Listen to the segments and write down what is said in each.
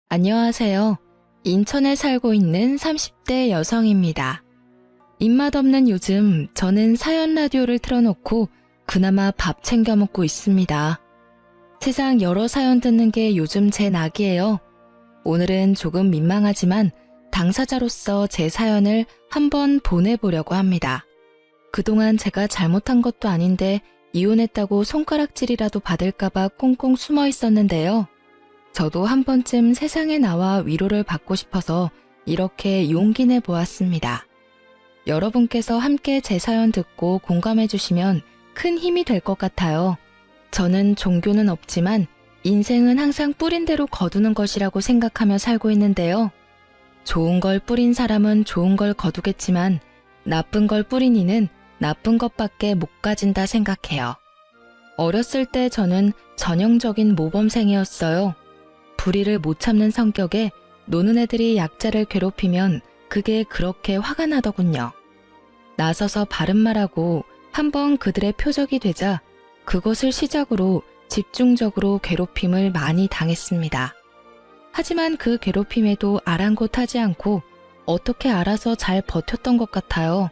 안녕하세요. 인천에 살고 있는 30대 여성입니다. 입맛 없는 요즘 저는 사연 라디오를 틀어놓고 그나마 밥 챙겨 먹고 있습니다. 세상 여러 사연 듣는 게 요즘 제 낙이에요. 오늘은 조금 민망하지만 당사자로서 제 사연을 한번 보내보려고 합니다. 그동안 제가 잘못한 것도 아닌데 이혼했다고 손가락질이라도 받을까봐 꽁꽁 숨어 있었는데요. 저도 한 번쯤 세상에 나와 위로를 받고 싶어서 이렇게 용기 내 보았습니다. 여러분께서 함께 제 사연 듣고 공감해 주시면 큰 힘이 될 것 같아요. 저는 종교는 없지만 인생은 항상 뿌린 대로 거두는 것이라고 생각하며 살고 있는데요. 좋은 걸 뿌린 사람은 좋은 걸 거두겠지만 나쁜 걸 뿌린 이는 나쁜 것밖에 못 가진다 생각해요. 어렸을 때 저는 전형적인 모범생이었어요. 불의를 못 참는 성격에 노는 애들이 약자를 괴롭히면 그게 그렇게 화가 나더군요. 나서서 바른 말하고 한번 그들의 표적이 되자 그것을 시작으로 집중적으로 괴롭힘을 많이 당했습니다. 하지만 그 괴롭힘에도 아랑곳하지 않고 어떻게 알아서 잘 버텼던 것 같아요.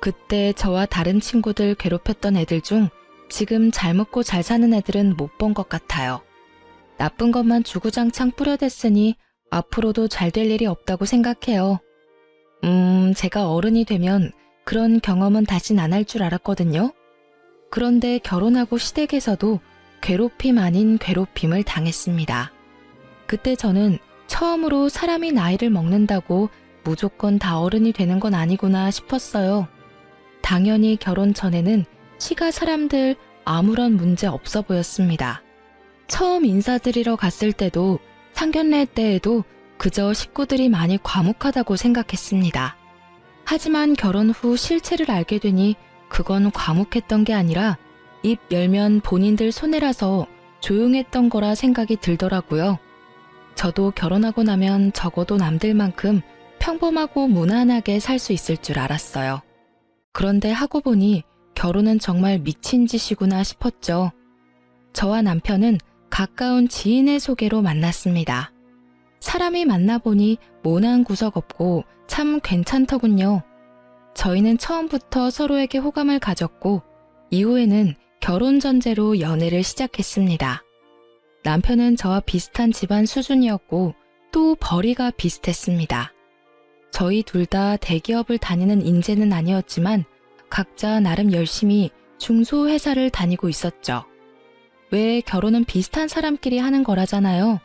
그때 저와 다른 친구들 괴롭혔던 애들 중 지금 잘 먹고 잘 사는 애들은 못 본 것 같아요. 나쁜 것만 주구장창 뿌려댔으니 앞으로도 잘 될 일이 없다고 생각해요. 제가 어른이 되면 그런 경험은 다신 안 할 줄 알았거든요. 그런데 결혼하고 시댁에서도 괴롭힘 아닌 괴롭힘을 당했습니다. 그때 저는 처음으로 사람이 나이를 먹는다고 무조건 다 어른이 되는 건 아니구나 싶었어요. 당연히 결혼 전에는 시가 사람들 아무런 문제 없어 보였습니다. 처음 인사드리러 갔을 때도 상견례 때에도 그저 식구들이 많이 과묵하다고 생각했습니다. 하지만 결혼 후 실체를 알게 되니 그건 과묵했던 게 아니라 입 열면 본인들 손해라서 조용했던 거라 생각이 들더라고요. 저도 결혼하고 나면 적어도 남들만큼 평범하고 무난하게 살 수 있을 줄 알았어요. 그런데 하고 보니 결혼은 정말 미친 짓이구나 싶었죠. 저와 남편은 가까운 지인의 소개로 만났습니다. 사람이 만나보니 모난 구석 없고 참 괜찮더군요. 저희는 처음부터 서로에게 호감을 가졌고 이후에는 결혼 전제로 연애를 시작했습니다. 남편은 저와 비슷한 집안 수준이었고 또 벌이가 비슷했습니다. 저희 둘 다 대기업을 다니는 인재는 아니었지만 각자 나름 열심히 중소회사를 다니고 있었죠. 왜 결혼은 비슷한 사람끼리 하는 거라잖아요.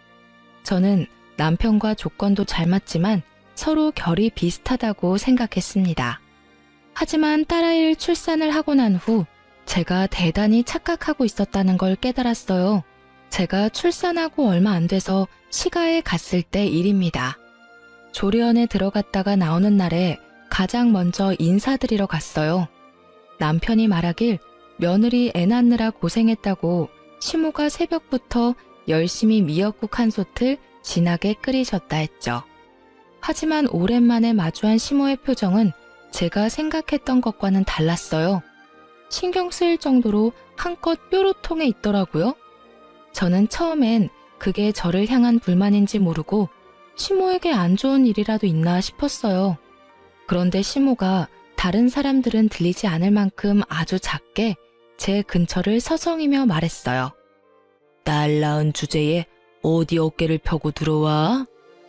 저는 남편과 조건도 잘 맞지만 서로 결이 비슷하다고 생각했습니다. 하지만 딸아이를 출산을 하고 난 후 제가 대단히 착각하고 있었다는 걸 깨달았어요. 제가 출산하고 얼마 안 돼서 시가에 갔을 때 일입니다. 조리원에 들어갔다가 나오는 날에 가장 먼저 인사드리러 갔어요. 남편이 말하길 며느리 애 낳느라 고생했다고 시모가 새벽부터 열심히 미역국 한 솥을 진하게 끓이셨다 했죠. 하지만 오랜만에 마주한 시모의 표정은 제가 생각했던 것과는 달랐어요. 신경 쓰일 정도로 한껏 뾰로통해 있더라고요. 저는 처음엔 그게 저를 향한 불만인지 모르고 시모에게 안 좋은 일이라도 있나 싶었어요. 그런데 시모가 다른 사람들은 들리지 않을 만큼 아주 작게 제 근처를 서성이며 말했어요. 딸 낳은 주제에 어디 어깨를 펴고 들어와?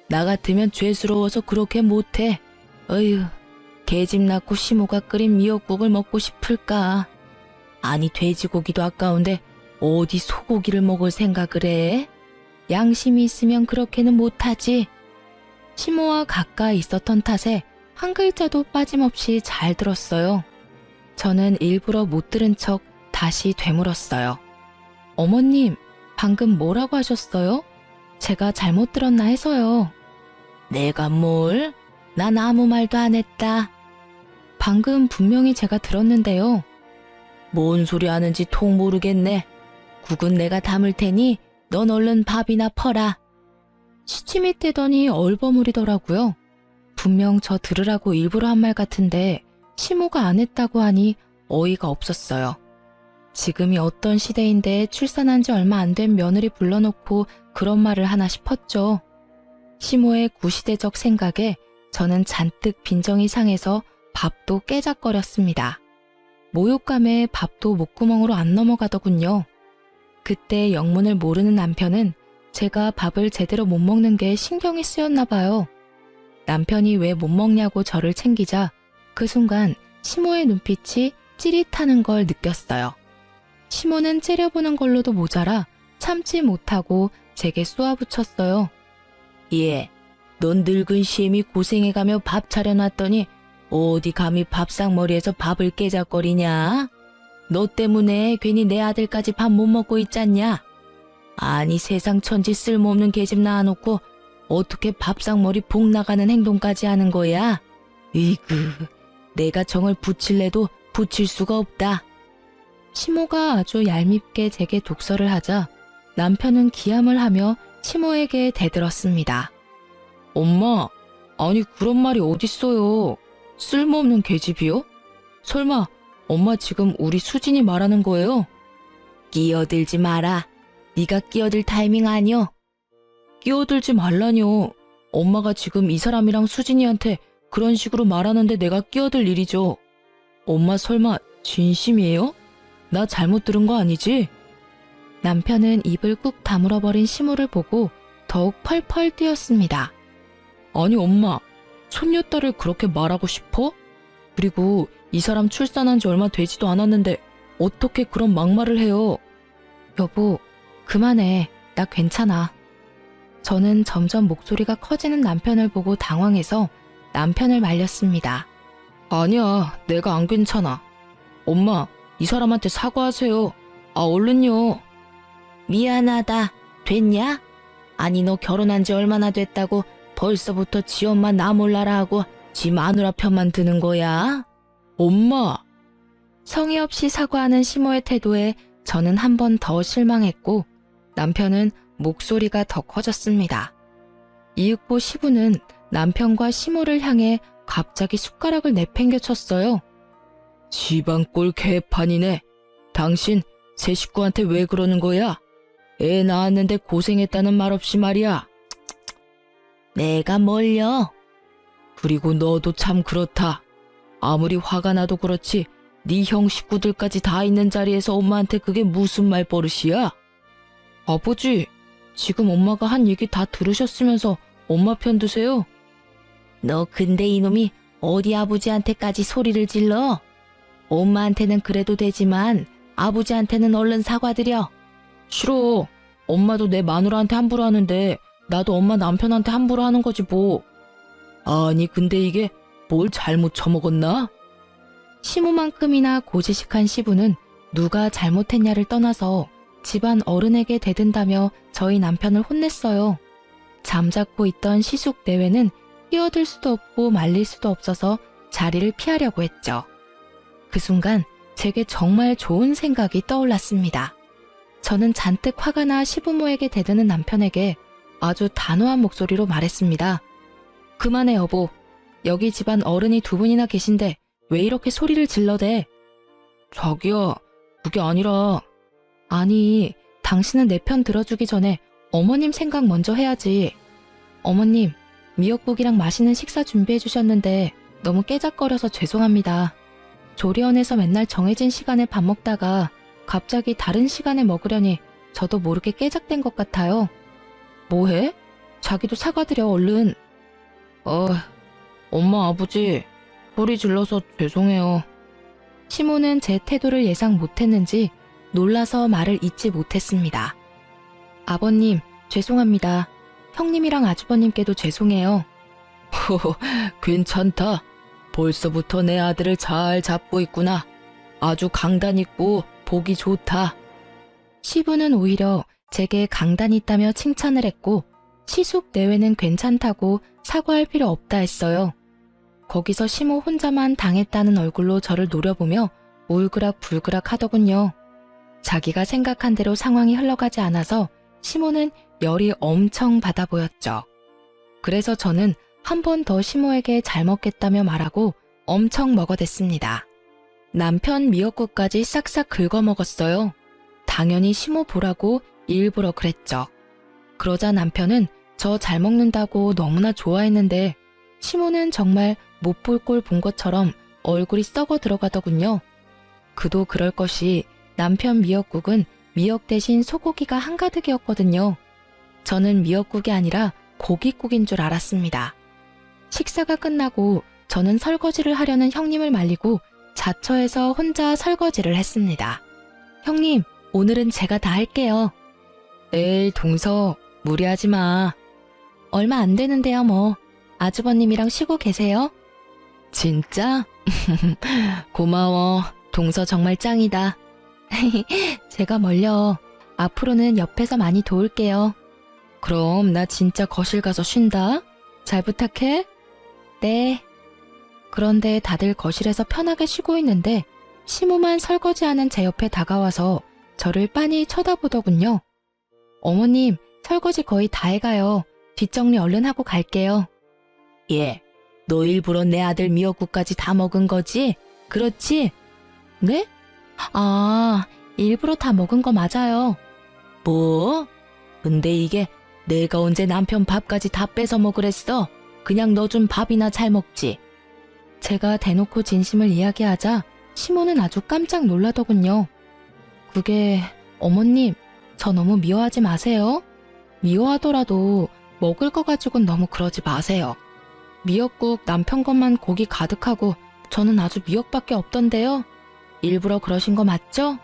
나 같으면 죄스러워서 그렇게 못해. 어휴, 개집 낳고 시모가 끓인 미역국을 먹고 싶을까? 아니 돼지고기도 아까운데 어디 소고기를 먹을 생각을 해? 양심이 있으면 그렇게는 못하지. 시모와 가까이 있었던 탓에 한 글자도 빠짐없이 잘 들었어요. 저는 일부러 못 들은 척 다시 되물었어요. 어머님, 방금 뭐라고 하셨어요? 제가 잘못 들었나 해서요. 내가 뭘? 난 아무 말도 안 했다. 방금 분명히 제가 들었는데요. 뭔 소리 하는지 통 모르겠네. 국은 내가 담을 테니 넌 얼른 밥이나 퍼라. 시침이 떼더니 얼버무리더라고요. 분명 저 들으라고 일부러 한 말 같은데 시모가 안 했다고 하니 어이가 없었어요. 지금이 어떤 시대인데 출산한 지 얼마 안 된 며느리 불러놓고 그런 말을 하나 싶었죠. 시모의 구시대적 생각에 저는 잔뜩 빈정이 상해서 밥도 깨작거렸습니다. 모욕감에 밥도 목구멍으로 안 넘어가더군요. 그때 영문을 모르는 남편은 제가 밥을 제대로 못 먹는 게 신경이 쓰였나 봐요. 남편이 왜 못 먹냐고 저를 챙기자 그 순간 시모의 눈빛이 찌릿하는 걸 느꼈어요. 시모는 째려보는 걸로도 모자라 참지 못하고 제게 쏘아붙였어요. 예, 넌 늙은 시엠이 고생해가며 밥 차려놨더니 어디 감히 밥상머리에서 밥을 깨작거리냐? 너 때문에 괜히 내 아들까지 밥 못 먹고 있잖냐? 아니 세상 천지 쓸모없는 계집 낳아놓고 어떻게 밥상머리 복 나가는 행동까지 하는 거야? 이그, 내가 정을 붙일래도 붙일 수가 없다. 시모가 아주 얄밉게 제게 독설을 하자 남편은 기함을 하며 시모에게 대들었습니다. 엄마, 아니 그런 말이 어딨어요. 쓸모없는 계집이요? 설마 엄마 지금 우리 수진이 말하는 거예요? 끼어들지 마라. 네가 끼어들 타이밍 아니요. 끼어들지 말라뇨. 엄마가 지금 이 사람이랑 수진이한테 그런 식으로 말하는데 내가 끼어들 일이죠. 엄마 설마 진심이에요? 나 잘못 들은 거 아니지? 남편은 입을 꾹 다물어버린 시모를 보고 더욱 펄펄 뛰었습니다. 아니 엄마, 손녀딸을 그렇게 말하고 싶어? 그리고 이 사람 출산한 지 얼마 되지도 않았는데 어떻게 그런 막말을 해요? 여보, 그만해. 나 괜찮아. 저는 점점 목소리가 커지는 남편을 보고 당황해서 남편을 말렸습니다. 아니야, 내가 안 괜찮아. 엄마, 이 사람한테 사과하세요. 아, 얼른요. 미안하다. 됐냐? 아니 너 결혼한 지 얼마나 됐다고 벌써부터 지 엄마 나 몰라라 하고 지 마누라 편만 드는 거야? 엄마! 성의 없이 사과하는 시모의 태도에 저는 한 번 더 실망했고 남편은 목소리가 더 커졌습니다. 이윽고 시부는 남편과 시모를 향해 갑자기 숟가락을 내팽겨 쳤어요. 집안꼴 개판이네. 당신 새 식구한테 왜 그러는 거야? 애 낳았는데 고생했다는 말 없이 말이야. 내가 뭘요? 그리고 너도 참 그렇다. 아무리 화가 나도 그렇지 네 형 식구들까지 다 있는 자리에서 엄마한테 그게 무슨 말버릇이야? 아버지, 지금 엄마가 한 얘기 다 들으셨으면서 엄마 편 드세요? 너 근데 이놈이 어디 아버지한테까지 소리를 질러? 엄마한테는 그래도 되지만 아버지한테는 얼른 사과드려. 싫어. 엄마도 내 마누라한테 함부로 하는데 나도 엄마 남편한테 함부로 하는 거지 뭐. 아니 근데 이게 뭘 잘못 처먹었나? 시모만큼이나 고지식한 시부는 누가 잘못했냐를 떠나서 집안 어른에게 대든다며 저희 남편을 혼냈어요. 잠자코 있던 시숙 내외는 끼어들 수도 없고 말릴 수도 없어서 자리를 피하려고 했죠. 그 순간 제게 정말 좋은 생각이 떠올랐습니다. 저는 잔뜩 화가 나 시부모에게 대드는 남편에게 아주 단호한 목소리로 말했습니다. 그만해 여보. 여기 집안 어른이 두 분이나 계신데 왜 이렇게 소리를 질러대? 자기야, 그게 아니라. 아니, 당신은 내 편 들어주기 전에 어머님 생각 먼저 해야지. 어머님, 미역국이랑 맛있는 식사 준비해 주셨는데 너무 깨작거려서 죄송합니다. 조리원에서 맨날 정해진 시간에 밥 먹다가 갑자기 다른 시간에 먹으려니 저도 모르게 깨작된 것 같아요. 뭐해? 자기도 사과드려 얼른. 엄마 아버지 소리 질러서 죄송해요. 시모는 제 태도를 예상 못했는지 놀라서 말을 잇지 못했습니다. 아버님 죄송합니다. 형님이랑 아주버님께도 죄송해요. 호호, 괜찮다. 벌써부터 내 아들을 잘 잡고 있구나. 아주 강단 있고 보기 좋다. 시부는 오히려 제게 강단 있다며 칭찬을 했고 시숙 내외는 괜찮다고 사과할 필요 없다 했어요. 거기서 시모 혼자만 당했다는 얼굴로 저를 노려보며 울그락불그락 하더군요. 자기가 생각한 대로 상황이 흘러가지 않아서 시모는 열이 엄청 받아 보였죠. 그래서 저는 한 번 더 시모에게 잘 먹겠다며 말하고 엄청 먹어댔습니다. 남편 미역국까지 싹싹 긁어 먹었어요. 당연히 시모 보라고 일부러 그랬죠. 그러자 남편은 저 잘 먹는다고 너무나 좋아했는데 시모는 정말 못 볼 꼴 본 것처럼 얼굴이 썩어 들어가더군요. 그도 그럴 것이 남편 미역국은 미역 대신 소고기가 한가득이었거든요. 저는 미역국이 아니라 고깃국인 줄 알았습니다. 식사가 끝나고 저는 설거지를 하려는 형님을 말리고 자처해서 혼자 설거지를 했습니다. 형님, 오늘은 제가 다 할게요. 에이, 동서, 무리하지 마. 얼마 안 되는데요, 뭐. 아주버님이랑 쉬고 계세요? 진짜? 고마워. 동서 정말 짱이다. 제가 멀려. 앞으로는 옆에서 많이 도울게요. 그럼 나 진짜 거실 가서 쉰다. 잘 부탁해. 네. 그런데 다들 거실에서 편하게 쉬고 있는데 시모만 설거지하는 제 옆에 다가와서 저를 빤히 쳐다보더군요. 어머님, 설거지 거의 다 해가요. 뒷정리 얼른 하고 갈게요. 예, 너 일부러 내 아들 미역국까지 다 먹은 거지? 그렇지? 네? 아, 일부러 다 먹은 거 맞아요. 뭐? 근데 이게 내가 언제 남편 밥까지 다 뺏어 먹으랬어? 그냥 너 준 밥이나 잘 먹지. 제가 대놓고 진심을 이야기하자 시모는 아주 깜짝 놀라더군요. 그게 어머님, 저 너무 미워하지 마세요. 미워하더라도 먹을 거 가지고는 너무 그러지 마세요. 미역국 남편 것만 고기 가득하고 저는 아주 미역밖에 없던데요. 일부러 그러신 거 맞죠?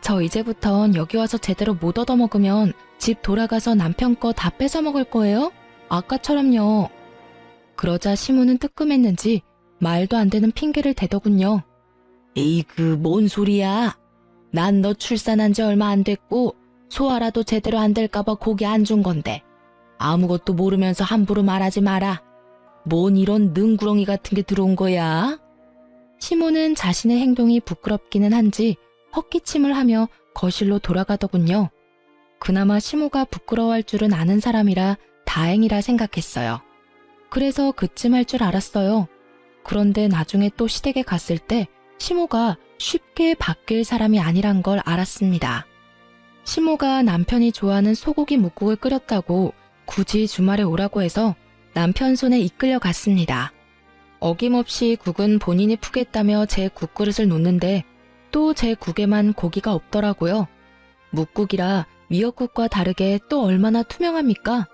저 이제부턴 여기 와서 제대로 못 얻어먹으면 집 돌아가서 남편 거 다 뺏어 먹을 거예요? 아까처럼요. 그러자 시모는 뜨끔했는지 말도 안 되는 핑계를 대더군요. 에이그, 뭔 소리야. 난 너 출산한 지 얼마 안 됐고 소화라도 제대로 안 될까봐 고기 안 준 건데 아무것도 모르면서 함부로 말하지 마라. 뭔 이런 능구렁이 같은 게 들어온 거야? 시모는 자신의 행동이 부끄럽기는 한지 헛기침을 하며 거실로 돌아가더군요. 그나마 시모가 부끄러워할 줄은 아는 사람이라 다행이라 생각했어요. 그래서 그쯤 할 줄 알았어요. 그런데 나중에 또 시댁에 갔을 때 시모가 쉽게 바뀔 사람이 아니란 걸 알았습니다. 시모가 남편이 좋아하는 소고기 묵국을 끓였다고 굳이 주말에 오라고 해서 남편 손에 이끌려 갔습니다. 어김없이 국은 본인이 푸겠다며 제 국그릇을 놓는데 또 제 국에만 고기가 없더라고요. 묵국이라 미역국과 다르게 또 얼마나 투명합니까?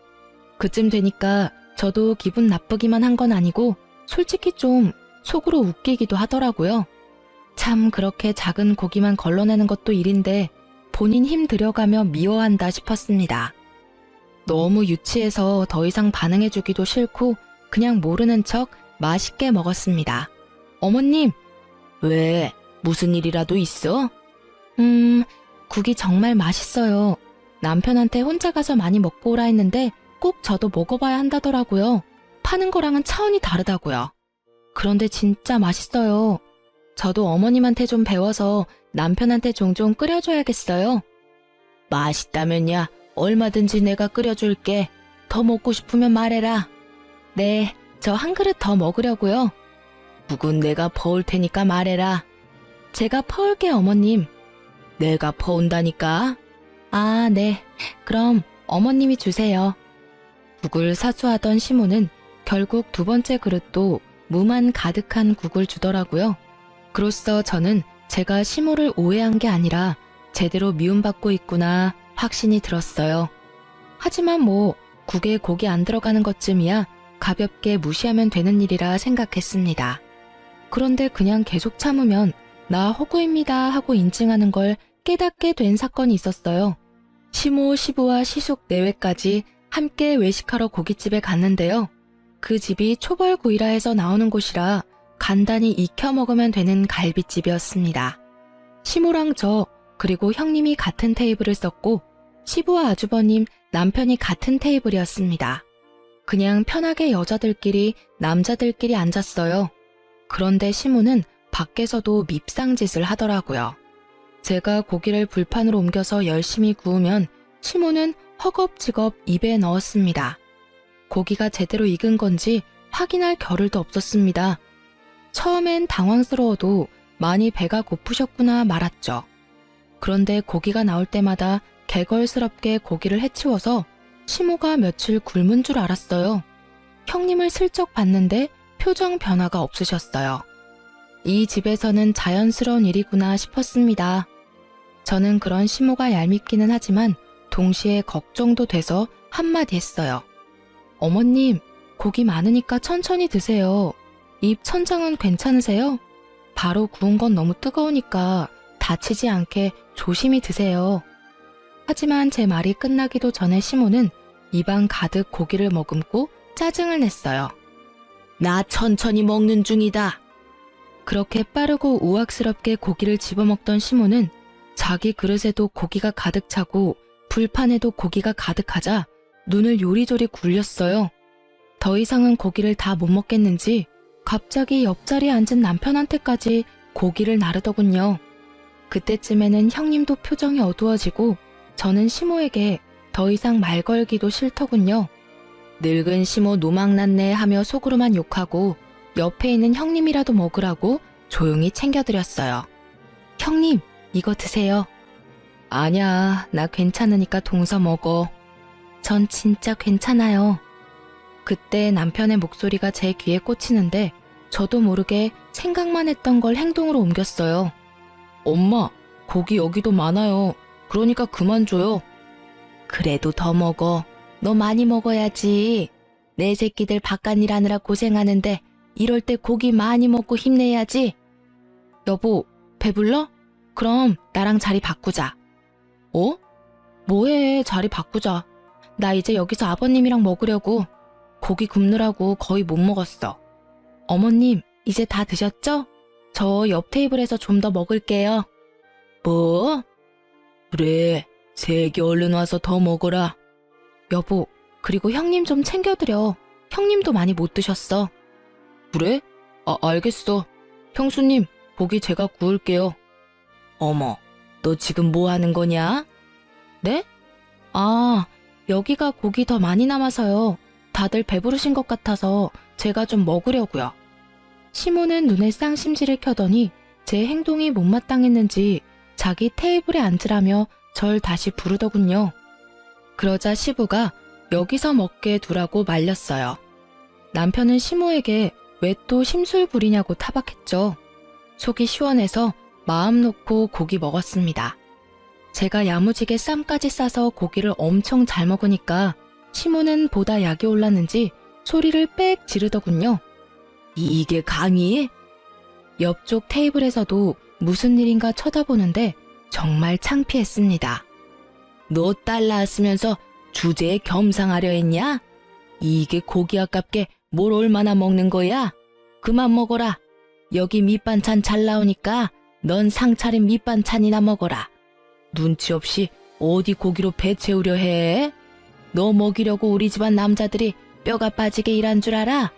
그쯤 되니까 저도 기분 나쁘기만 한 건 아니고 솔직히 좀 속으로 웃기기도 하더라고요. 참 그렇게 작은 고기만 걸러내는 것도 일인데 본인 힘 들여가며 미워한다 싶었습니다. 너무 유치해서 더 이상 반응해주기도 싫고 그냥 모르는 척 맛있게 먹었습니다. 어머님! 왜? 무슨 일이라도 있어? 국이 정말 맛있어요. 남편한테 혼자 가서 많이 먹고 오라 했는데 꼭 저도 먹어봐야 한다더라고요. 파는 거랑은 차원이 다르다고요. 그런데 진짜 맛있어요. 저도 어머님한테 좀 배워서 남편한테 종종 끓여줘야겠어요. 맛있다면야 얼마든지 내가 끓여줄게. 더 먹고 싶으면 말해라. 네, 저 한 그릇 더 먹으려고요. 국은 내가 퍼올 테니까 말해라. 제가 퍼올게요, 어머님. 내가 퍼온다니까? 아, 네. 그럼 어머님이 주세요. 국을 사수하던 시모는 결국 두 번째 그릇도 무만 가득한 국을 주더라고요. 그로써 저는 제가 시모를 오해한 게 아니라 제대로 미움받고 있구나 확신이 들었어요. 하지만 뭐 국에 고기 안 들어가는 것쯤이야 가볍게 무시하면 되는 일이라 생각했습니다. 그런데 그냥 계속 참으면 나 허구입니다 하고 인증하는 걸 깨닫게 된 사건이 있었어요. 시모, 시부와 시숙 내외까지 함께 외식하러 고깃집에 갔는데요. 그 집이 초벌구이라 해서 나오는 곳이라 간단히 익혀 먹으면 되는 갈비집이었습니다. 시모랑 저 그리고 형님이 같은 테이블을 썼고 시부와 아주버님, 남편이 같은 테이블이었습니다. 그냥 편하게 여자들끼리 남자들끼리 앉았어요. 그런데 시모는 밖에서도 밉상짓을 하더라고요. 제가 고기를 불판으로 옮겨서 열심히 구우면 시모는 허겁지겁 입에 넣었습니다. 고기가 제대로 익은 건지 확인할 겨를도 없었습니다. 처음엔 당황스러워도 많이 배가 고프셨구나 말았죠. 그런데 고기가 나올 때마다 개걸스럽게 고기를 해치워서 시모가 며칠 굶은 줄 알았어요. 형님을 슬쩍 봤는데 표정 변화가 없으셨어요. 이 집에서는 자연스러운 일이구나 싶었습니다. 저는 그런 시모가 얄밉기는 하지만 동시에 걱정도 돼서 한마디 했어요. 어머님, 고기 많으니까 천천히 드세요. 입 천장은 괜찮으세요? 바로 구운 건 너무 뜨거우니까 다치지 않게 조심히 드세요. 하지만 제 말이 끝나기도 전에 시모는 입안 가득 고기를 머금고 짜증을 냈어요. 나 천천히 먹는 중이다. 그렇게 빠르고 우악스럽게 고기를 집어먹던 시모는 자기 그릇에도 고기가 가득 차고 불판에도 고기가 가득하자 눈을 요리조리 굴렸어요. 더 이상은 고기를 다 못 먹겠는지 갑자기 옆자리에 앉은 남편한테까지 고기를 나르더군요. 그때쯤에는 형님도 표정이 어두워지고 저는 시모에게 더 이상 말 걸기도 싫더군요. 늙은 시모 노망났네 하며 속으로만 욕하고 옆에 있는 형님이라도 먹으라고 조용히 챙겨드렸어요. 형님, 이거 드세요. 아냐, 나 괜찮으니까 동서 먹어. 전 진짜 괜찮아요. 그때 남편의 목소리가 제 귀에 꽂히는데 저도 모르게 생각만 했던 걸 행동으로 옮겼어요. 엄마, 고기 여기도 많아요. 그러니까 그만 줘요. 그래도 더 먹어. 너 많이 먹어야지. 내 새끼들 바깥일 하느라 고생하는데 이럴 때 고기 많이 먹고 힘내야지. 여보, 배불러? 그럼 나랑 자리 바꾸자. 어? 뭐해, 자리 바꾸자. 나 이제 여기서 아버님이랑 먹으려고. 고기 굽느라고 거의 못 먹었어. 어머님, 이제 다 드셨죠? 저 옆 테이블에서 좀 더 먹을게요. 뭐? 그래, 세게 얼른 와서 더 먹어라. 여보, 그리고 형님 좀 챙겨드려. 형님도 많이 못 드셨어. 그래? 알겠어. 형수님, 고기 제가 구울게요. 어머, 너 지금 뭐 하는 거냐? 네? 여기가 고기 더 많이 남아서요. 다들 배부르신 것 같아서 제가 좀 먹으려고요. 시모는 눈에 쌍심지를 켜더니 제 행동이 못마땅했는지 자기 테이블에 앉으라며 절 다시 부르더군요. 그러자 시부가 여기서 먹게 두라고 말렸어요. 남편은 시모에게 왜 또 심술 부리냐고 타박했죠. 속이 시원해서 마음 놓고 고기 먹었습니다. 제가 야무지게 쌈까지 싸서 고기를 엄청 잘 먹으니까 시모는 보다 약이 올랐는지 소리를 빽 지르더군요. 이게 감히? 옆쪽 테이블에서도 무슨 일인가 쳐다보는데 정말 창피했습니다. 너 딸 낳았으면서 주제에 겸상하려 했냐? 이게 고기 아깝게 뭘 얼마나 먹는 거야? 그만 먹어라. 여기 밑반찬 잘 나오니까 넌 상차림 밑반찬이나 먹어라. 눈치 없이 어디 고기로 배 채우려 해? 너 먹이려고 우리 집안 남자들이 뼈가 빠지게 일한 줄 알아?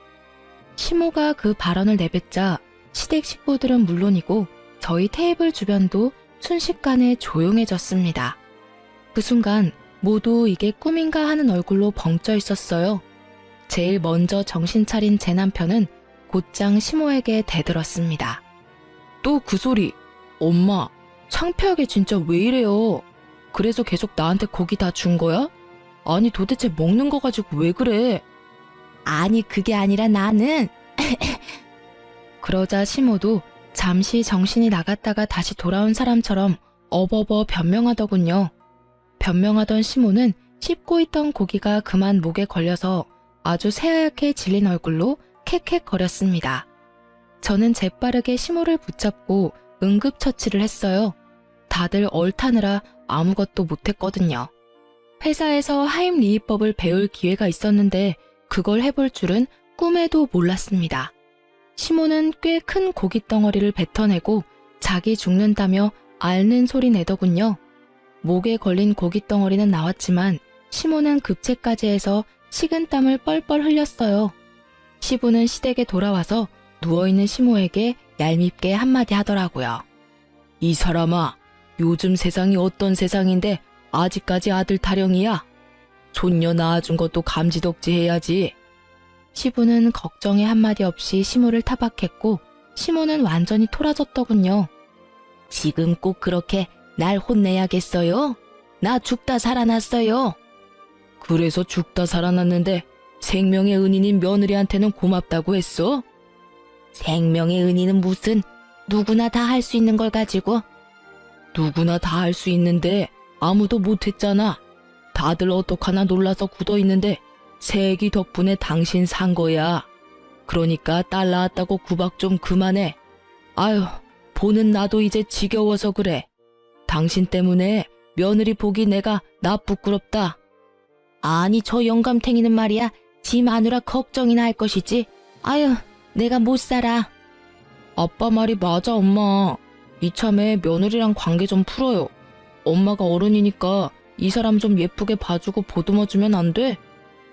시모가 그 발언을 내뱉자 시댁 식구들은 물론이고 저희 테이블 주변도 순식간에 조용해졌습니다. 그 순간 모두 이게 꿈인가 하는 얼굴로 벙쪄 있었어요. 제일 먼저 정신 차린 제 남편은 곧장 시모에게 대들었습니다. 또 그 소리. 엄마, 창피하게 진짜 왜 이래요? 그래서 계속 나한테 고기 다 준 거야? 아니 도대체 먹는 거 가지고 왜 그래? 아니 그게 아니라 나는 그러자 시모도 잠시 정신이 나갔다가 다시 돌아온 사람처럼 어버버 변명하더군요. 변명하던 시모는 씹고 있던 고기가 그만 목에 걸려서 아주 새하얗게 질린 얼굴로 캑캑거렸습니다. 저는 재빠르게 시모를 붙잡고 응급처치를 했어요. 다들 얼타느라 아무것도 못했거든요. 회사에서 하임리히법을 배울 기회가 있었는데 그걸 해볼 줄은 꿈에도 몰랐습니다. 시모는 꽤 큰 고깃덩어리를 뱉어내고 자기 죽는다며 앓는 소리 내더군요. 목에 걸린 고깃덩어리는 나왔지만 시모는 급체까지 해서 식은땀을 뻘뻘 흘렸어요. 시부는 시댁에 돌아와서 누워있는 시모에게 얄밉게 한마디 하더라고요. 이 사람아, 요즘 세상이 어떤 세상인데 아직까지 아들 타령이야? 손녀 낳아준 것도 감지덕지 해야지. 시부는 걱정에 한마디 없이 시모를 타박했고 시모는 완전히 토라졌더군요. 지금 꼭 그렇게 날 혼내야겠어요? 나 죽다 살아났어요. 그래서 죽다 살아났는데 생명의 은인인 며느리한테는 고맙다고 했어? 생명의 은인은 무슨, 누구나 다 할 수 있는 걸 가지고. 누구나 다 할 수 있는데 아무도 못했잖아. 다들 어떡하나 놀라서 굳어있는데 새애기 덕분에 당신 산 거야. 그러니까 딸 낳았다고 구박 좀 그만해. 아유, 보는 나도 이제 지겨워서 그래. 당신 때문에 며느리 보기 내가 나 부끄럽다. 아니, 저 영감탱이는 말이야, 지 마누라 걱정이나 할 것이지. 아유, 내가 못 살아. 아빠 말이 맞아, 엄마. 이참에 며느리랑 관계 좀 풀어요. 엄마가 어른이니까 이 사람 좀 예쁘게 봐주고 보듬어주면 안 돼?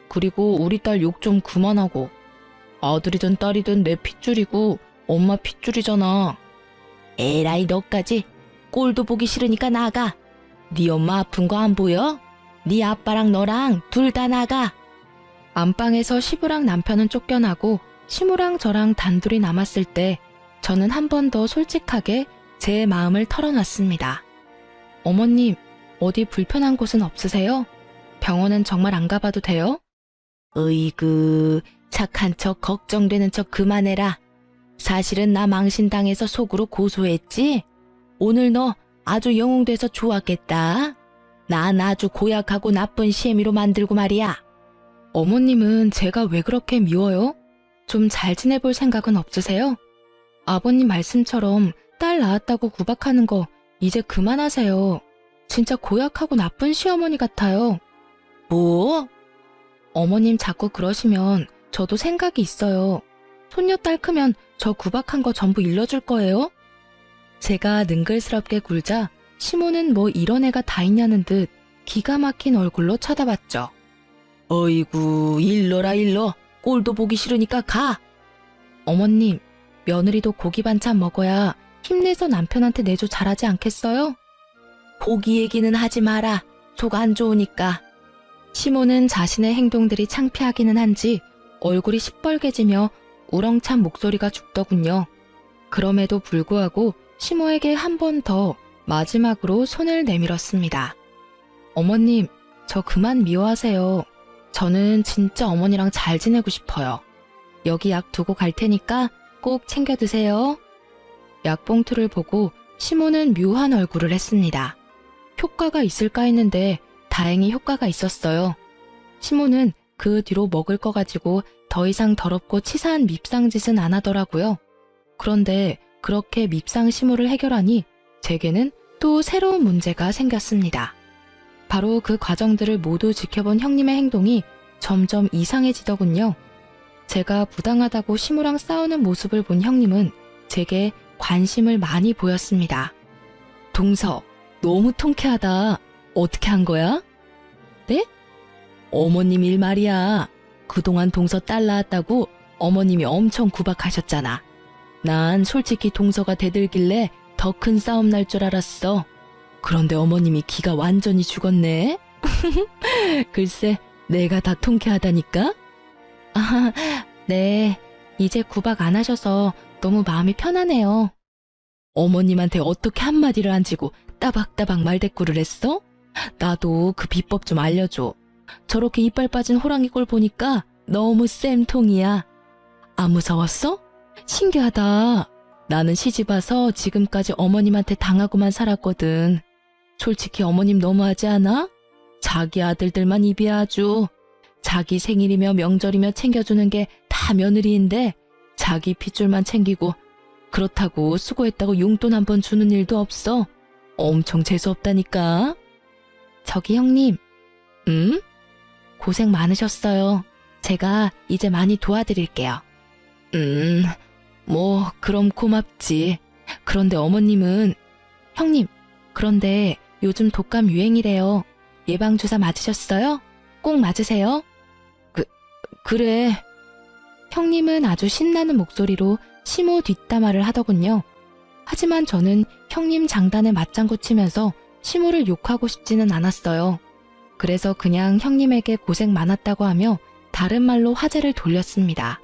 그리고 우리 딸 욕 좀 그만하고. 아들이든 딸이든 내 핏줄이고 엄마 핏줄이잖아. 에라이, 너까지. 꼴도 보기 싫으니까 나가. 네 엄마 아픈 거 안 보여? 네 아빠랑 너랑 둘 다 나가. 안방에서 시부랑 남편은 쫓겨나고 시모랑 저랑 단둘이 남았을 때 저는 한 번 더 솔직하게 제 마음을 털어놨습니다. 어머님, 어디 불편한 곳은 없으세요? 병원은 정말 안 가봐도 돼요? 으이그, 착한 척 걱정되는 척 그만해라. 사실은 나 망신당해서 속으로 고소했지? 오늘 너 아주 영웅돼서 좋았겠다. 난 아주 고약하고 나쁜 시애미로 만들고 말이야. 어머님은 제가 왜 그렇게 미워요? 좀 잘 지내볼 생각은 없으세요? 아버님 말씀처럼 딸 낳았다고 구박하는 거 이제 그만하세요. 진짜 고약하고 나쁜 시어머니 같아요. 뭐? 어머님 자꾸 그러시면 저도 생각이 있어요. 손녀딸 크면 저 구박한 거 전부 일러줄 거예요? 제가 능글스럽게 굴자 시모는 뭐 이런 애가 다 있냐는 듯 기가 막힌 얼굴로 쳐다봤죠. 어이구, 일러라 일러. 꼴도 보기 싫으니까 가. 어머님, 며느리도 고기 반찬 먹어야 힘내서 남편한테 내조 잘하지 않겠어요? 고기 얘기는 하지 마라. 속 안 좋으니까. 시모는 자신의 행동들이 창피하기는 한지 얼굴이 시뻘개지며 우렁찬 목소리가 죽더군요. 그럼에도 불구하고 시모에게 한 번 더 마지막으로 손을 내밀었습니다. 어머님, 저 그만 미워하세요. 저는 진짜 어머니랑 잘 지내고 싶어요. 여기 약 두고 갈 테니까 꼭 챙겨 드세요. 약봉투를 보고 시모는 묘한 얼굴을 했습니다. 효과가 있을까 했는데 다행히 효과가 있었어요. 시모는 그 뒤로 먹을 거 가지고 더 이상 더럽고 치사한 밉상짓은 안 하더라고요. 그런데 그렇게 밉상 시모를 해결하니 제게는 또 새로운 문제가 생겼습니다. 바로 그 과정들을 모두 지켜본 형님의 행동이 점점 이상해지더군요. 제가 부당하다고 시모랑 싸우는 모습을 본 형님은 제게 관심을 많이 보였습니다. 동서, 너무 통쾌하다. 어떻게 한 거야? 네? 어머님 일 말이야. 그동안 동서 딸 낳았다고 어머님이 엄청 구박하셨잖아. 난 솔직히 동서가 대들길래 더 큰 싸움 날 줄 알았어. 그런데 어머님이 기가 완전히 죽었네. 글쎄, 내가 다 통쾌하다니까? 아, 네. 이제 구박 안 하셔서 너무 마음이 편하네요. 어머님한테 어떻게 한마디를 안 지고 따박따박 말대꾸를 했어? 나도 그 비법 좀 알려줘. 저렇게 이빨 빠진 호랑이 꼴 보니까 너무 쌤통이야. 안 무서웠어? 신기하다. 나는 시집 와서 지금까지 어머님한테 당하고만 살았거든. 솔직히 어머님 너무하지 않아? 자기 아들들만 입이 아주. 자기 생일이며 명절이며 챙겨주는 게 다 며느리인데 자기 핏줄만 챙기고 그렇다고 수고했다고 용돈 한 번 주는 일도 없어. 엄청 재수없다니까. 저기 형님. 응? 고생 많으셨어요. 제가 이제 많이 도와드릴게요. 뭐 그럼 고맙지. 그런데 어머님은. 형님, 그런데 요즘 독감 유행이래요. 예방주사 맞으셨어요? 꼭 맞으세요? 그래. 형님은 아주 신나는 목소리로 시모 뒷담화를 하더군요. 하지만 저는 형님 장단에 맞장구 치면서 시모를 욕하고 싶지는 않았어요. 그래서 그냥 형님에게 고생 많았다고 하며 다른 말로 화제를 돌렸습니다.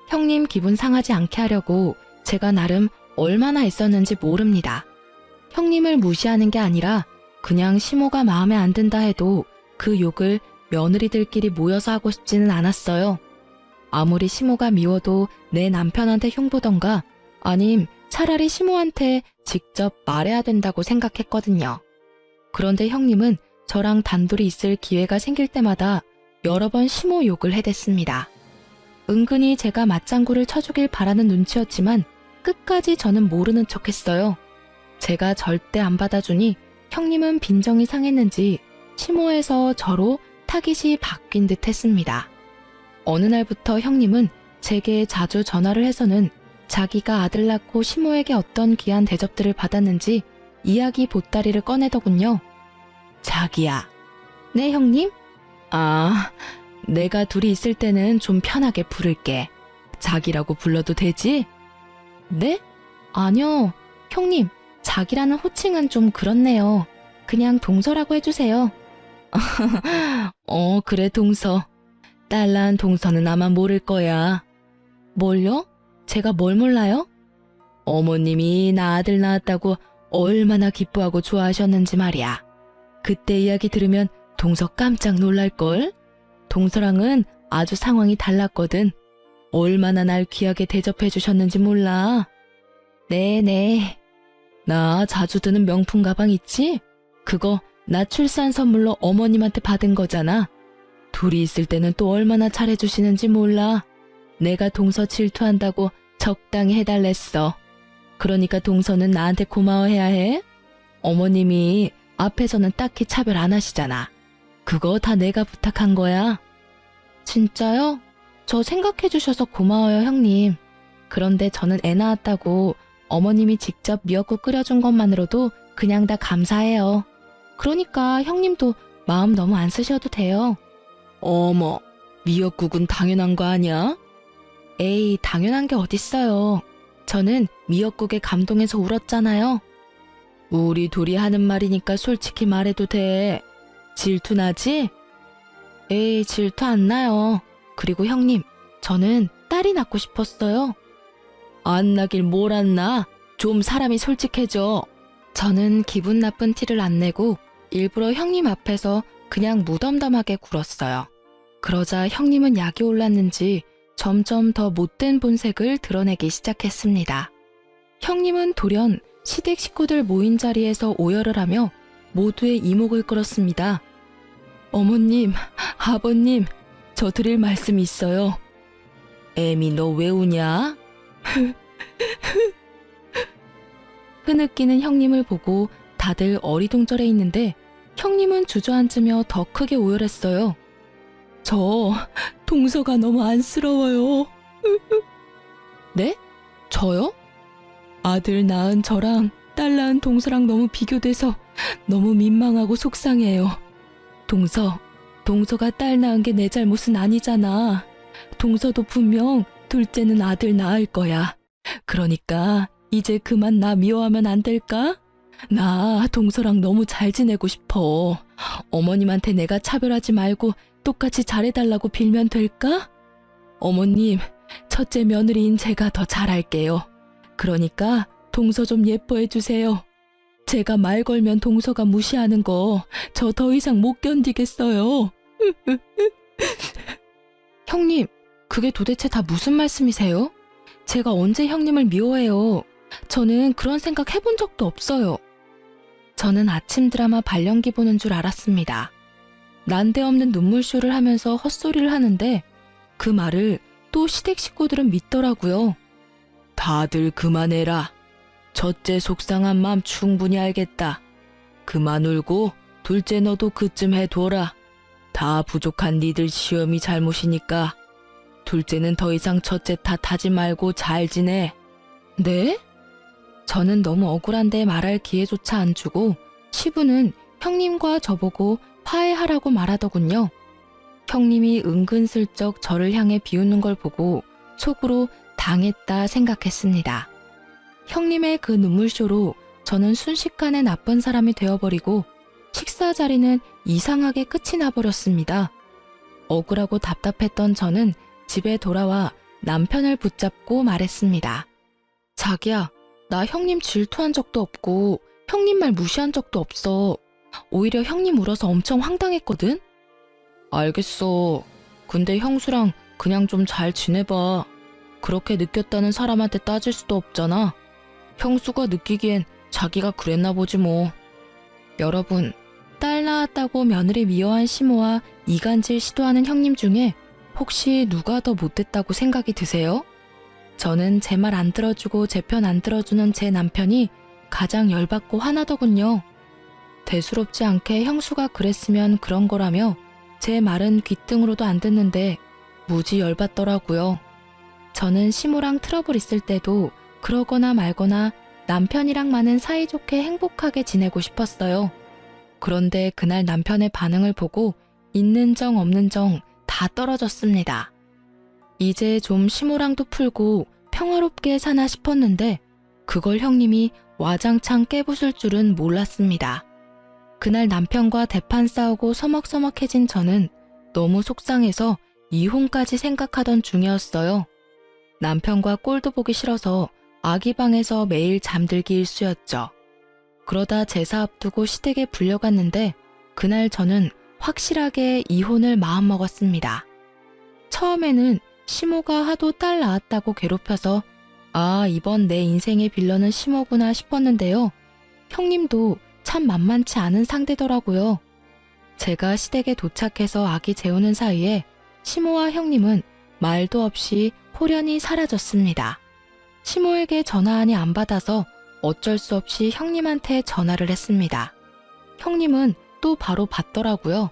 형님 기분 상하지 않게 하려고 제가 나름 얼마나 애썼는지 모릅니다. 형님을 무시하는 게 아니라 그냥 시모가 마음에 안 든다 해도 그 욕을 며느리들끼리 모여서 하고 싶지는 않았어요. 아무리 시모가 미워도 내 남편한테 흉보던가 아님 차라리 시모한테 직접 말해야 된다고 생각했거든요. 그런데 형님은 저랑 단둘이 있을 기회가 생길 때마다 여러 번 시모 욕을 해댔습니다. 은근히 제가 맞장구를 쳐주길 바라는 눈치였지만 끝까지 저는 모르는 척했어요. 제가 절대 안 받아주니 형님은 빈정이 상했는지 시모에서 저로 타깃이 바뀐 듯 했습니다. 어느 날부터 형님은 제게 자주 전화를 해서는 자기가 아들 낳고 시모에게 어떤 귀한 대접들을 받았는지 이야기 보따리를 꺼내더군요. 자기야. 네, 형님? 아, 내가 둘이 있을 때는 좀 편하게 부를게. 자기라고 불러도 되지? 네? 아니요. 형님, 자기라는 호칭은 좀 그렇네요. 그냥 동서라고 해주세요. 그래, 동서. 딸 낳은 동서는 아마 모를 거야. 뭘요? 제가 뭘 몰라요? 어머님이 나 아들 낳았다고 얼마나 기뻐하고 좋아하셨는지 말이야. 그때 이야기 들으면 동서 깜짝 놀랄걸? 동서랑은 아주 상황이 달랐거든. 얼마나 날 귀하게 대접해 주셨는지 몰라. 네네. 나 자주 드는 명품 가방 있지? 그거 나 출산 선물로 어머님한테 받은 거잖아. 둘이 있을 때는 또 얼마나 잘해주시는지 몰라. 내가 동서 질투한다고 적당히 해달랬어. 그러니까 동서는 나한테 고마워해야 해. 어머님이 앞에서는 딱히 차별 안 하시잖아. 그거 다 내가 부탁한 거야. 진짜요? 저 생각해주셔서 고마워요, 형님. 그런데 저는 애 낳았다고 어머님이 직접 미역국 끓여준 것만으로도 그냥 다 감사해요. 그러니까 형님도 마음 너무 안 쓰셔도 돼요. 어머, 미역국은 당연한 거 아니야? 에이, 당연한 게 어딨어요. 저는 미역국에 감동해서 울었잖아요. 우리 둘이 하는 말이니까 솔직히 말해도 돼. 질투 나지? 에이, 질투 안 나요. 그리고 형님, 저는 딸이 낳고 싶었어요. 안 나길 뭘 안 나? 좀 사람이 솔직해져. 저는 기분 나쁜 티를 안 내고 일부러 형님 앞에서 그냥 무덤덤하게 굴었어요. 그러자 형님은 약이 올랐는지 점점 더 못된 본색을 드러내기 시작했습니다. 형님은 돌연 시댁 식구들 모인 자리에서 오열을 하며 모두의 이목을 끌었습니다. 어머님, 아버님, 저 드릴 말씀이 있어요. 애미, 너 왜 우냐? 흐느끼는 형님을 보고 다들 어리둥절해 있는데 형님은 주저앉으며 더 크게 오열했어요. 저 동서가 너무 안쓰러워요. 네? 저요? 아들 낳은 저랑 딸 낳은 동서랑 너무 비교돼서 너무 민망하고 속상해요. 동서가 딸 낳은 게 내 잘못은 아니잖아. 동서도 분명 둘째는 아들 낳을 거야. 그러니까 이제 그만 나 미워하면 안 될까? 나 동서랑 너무 잘 지내고 싶어. 어머님한테 내가 차별하지 말고 똑같이 잘해달라고 빌면 될까? 어머님, 첫째 며느리인 제가 더 잘할게요. 그러니까 동서 좀 예뻐해 주세요. 제가 말 걸면 동서가 무시하는 거 저 더 이상 못 견디겠어요. 형님, 그게 도대체 다 무슨 말씀이세요? 제가 언제 형님을 미워해요. 저는 그런 생각 해본 적도 없어요. 저는 아침 드라마 발연기 보는 줄 알았습니다. 난데없는 눈물쇼를 하면서 헛소리를 하는데 그 말을 또 시댁 식구들은 믿더라고요. 다들 그만해라. 첫째 속상한 마음 충분히 알겠다. 그만 울고 둘째 너도 그쯤 해둬라. 다 부족한 니들 시험이 잘못이니까 둘째는 더 이상 첫째 탓하지 말고 잘 지내. 네? 저는 너무 억울한데 말할 기회조차 안 주고 시부는 형님과 저보고 화해하라고 말하더군요. 형님이 은근슬쩍 저를 향해 비웃는 걸 보고 속으로 당했다 생각했습니다. 형님의 그 눈물쇼로 저는 순식간에 나쁜 사람이 되어버리고 식사 자리는 이상하게 끝이 나버렸습니다. 억울하고 답답했던 저는 집에 돌아와 남편을 붙잡고 말했습니다. 자기야, 나 형님 질투한 적도 없고 형님 말 무시한 적도 없어. 오히려 형님 울어서 엄청 황당했거든? 알겠어. 근데 형수랑 그냥 좀 잘 지내봐. 그렇게 느꼈다는 사람한테 따질 수도 없잖아. 형수가 느끼기엔 자기가 그랬나 보지 뭐. 여러분, 딸 낳았다고 며느리 미워한 시모와 이간질 시도하는 형님 중에 혹시 누가 더 못됐다고 생각이 드세요? 저는 제 말 안 들어주고 제 편 안 들어주는 제 남편이 가장 열받고 화나더군요. 대수롭지 않게 형수가 그랬으면 그런 거라며 제 말은 귀등으로도 안 듣는데 무지 열받더라고요. 저는 시모랑 트러블 있을 때도 그러거나 말거나 남편이랑만은 사이좋게 행복하게 지내고 싶었어요. 그런데 그날 남편의 반응을 보고 있는 정 없는 정 다 떨어졌습니다. 이제 좀 시모랑도 풀고 평화롭게 사나 싶었는데 그걸 형님이 와장창 깨부술 줄은 몰랐습니다. 그날 남편과 대판 싸우고 서먹서먹해진 저는 너무 속상해서 이혼까지 생각하던 중이었어요. 남편과 꼴도 보기 싫어서 아기 방에서 매일 잠들기 일쑤였죠. 그러다 제사 앞두고 시댁에 불려갔는데 그날 저는 확실하게 이혼을 마음먹었습니다. 처음에는 시모가 하도 딸 낳았다고 괴롭혀서 아, 이번 내 인생의 빌런은 시모구나 싶었는데요. 형님도 참 만만치 않은 상대더라고요. 제가 시댁에 도착해서 아기 재우는 사이에 시모와 형님은 말도 없이 호련히 사라졌습니다. 시모에게 전화하니 안 받아서 어쩔 수 없이 형님한테 전화를 했습니다. 형님은 또 바로 받더라고요.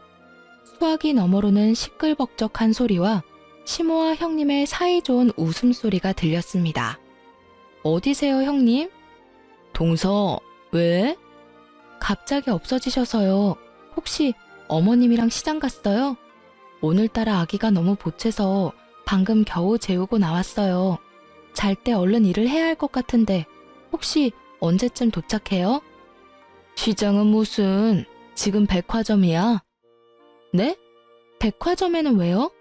수화기 너머로는 시끌벅적한 소리와 시모와 형님의 사이좋은 웃음소리가 들렸습니다. 어디세요, 형님? 동서, 왜? 갑자기 없어지셔서요. 혹시 어머님이랑 시장 갔어요? 오늘따라 아기가 너무 보채서 방금 겨우 재우고 나왔어요. 잘 때 얼른 일을 해야 할 것 같은데 혹시 언제쯤 도착해요? 시장은 무슨, 지금 백화점이야. 네? 백화점에는 왜요?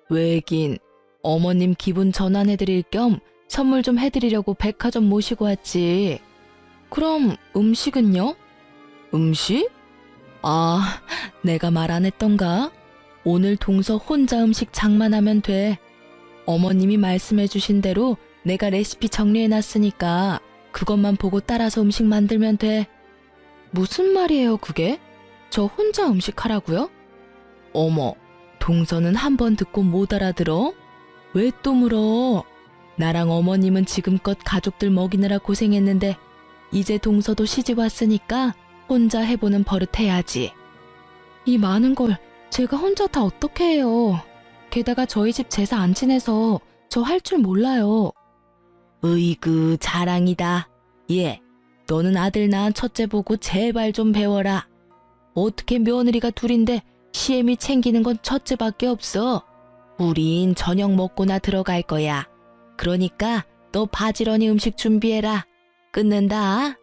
왜긴, 어머님 기분 전환해드릴 겸 선물 좀 해드리려고 백화점 모시고 왔지. 그럼 음식은요? 음식? 아, 내가 말 안 했던가? 오늘 동서 혼자 음식 장만하면 돼. 어머님이 말씀해 주신 대로 내가 레시피 정리해놨으니까 그것만 보고 따라서 음식 만들면 돼. 무슨 말이에요, 그게? 저 혼자 음식하라고요? 어머, 동서는 한 번 듣고 못 알아들어? 왜 또 물어? 나랑 어머님은 지금껏 가족들 먹이느라 고생했는데 이제 동서도 시집 왔으니까 혼자 해보는 버릇 해야지. 이 많은 걸 제가 혼자 다 어떻게 해요. 게다가 저희 집 제사 안 지내서 저 할 줄 몰라요. 으이그 자랑이다. 예, 너는 아들 낳은 첫째 보고 제발 좀 배워라. 어떻게 며느리가 둘인데 시애미 챙기는 건 첫째밖에 없어. 우린 저녁 먹고나 들어갈 거야. 그러니까 너 바지런히 음식 준비해라. 끊는다.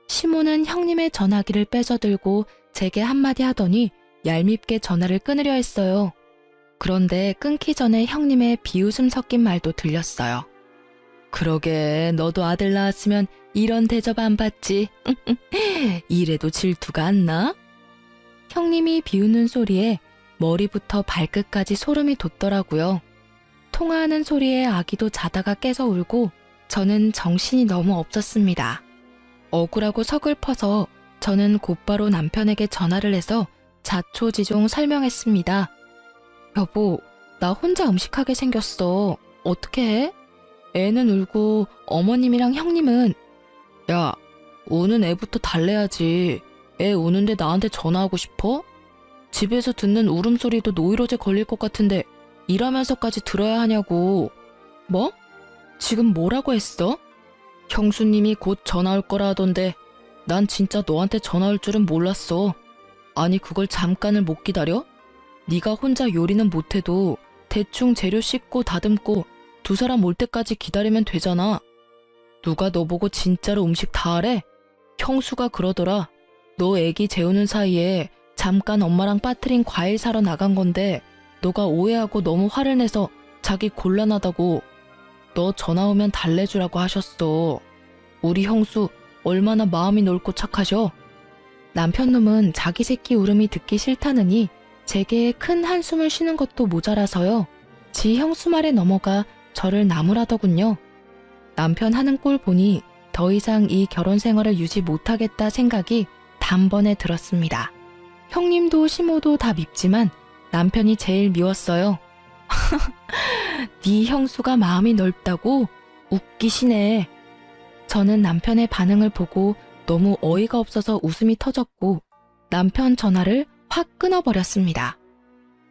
시모는 형님의 전화기를 뺏어들고 제게 한마디 하더니 얄밉게 전화를 끊으려 했어요. 그런데 끊기 전에 형님의 비웃음 섞인 말도 들렸어요. 그러게, 너도 아들 낳았으면 이런 대접 안 받지. 이래도 질투가 안 나? 형님이 비웃는 소리에 머리부터 발끝까지 소름이 돋더라고요. 통화하는 소리에 아기도 자다가 깨서 울고 저는 정신이 너무 없었습니다. 억울하고 서글퍼서 저는 곧바로 남편에게 전화를 해서 자초지종 설명했습니다. 여보, 나 혼자 음식하게 생겼어. 어떻게 해? 애는 울고 어머님이랑 형님은 야, 우는 애부터 달래야지. 애 우는데 나한테 전화하고 싶어? 집에서 듣는 울음소리도 노이로제 걸릴 것 같은데 일하면서까지 들어야 하냐고. 뭐? 지금 뭐라고 했어? 형수님이 곧 전화 올 거라 하던데 난 진짜 너한테 전화 올 줄은 몰랐어. 아니 그걸 잠깐을 못 기다려? 네가 혼자 요리는 못해도 대충 재료 씻고 다듬고 두 사람 올 때까지 기다리면 되잖아. 누가 너 보고 진짜로 음식 다 하래? 형수가 그러더라. 너 애기 재우는 사이에 잠깐 엄마랑 빠트린 과일 사러 나간 건데 너가 오해하고 너무 화를 내서 자기 곤란하다고. 너 전화 오면 달래주라고 하셨어. 우리 형수 얼마나 마음이 넓고 착하셔. 남편놈은 자기 새끼 울음이 듣기 싫다느니 제게 큰 한숨을 쉬는 것도 모자라서요. 지 형수 말에 넘어가 저를 나무라더군요. 남편 하는 꼴 보니 더 이상 이 결혼 생활을 유지 못하겠다 생각이 단번에 들었습니다. 형님도 시모도 다 밉지만 남편이 제일 미웠어요. 네 형수가 마음이 넓다고? 웃기시네. 저는 남편의 반응을 보고 너무 어이가 없어서 웃음이 터졌고 남편 전화를 확 끊어버렸습니다.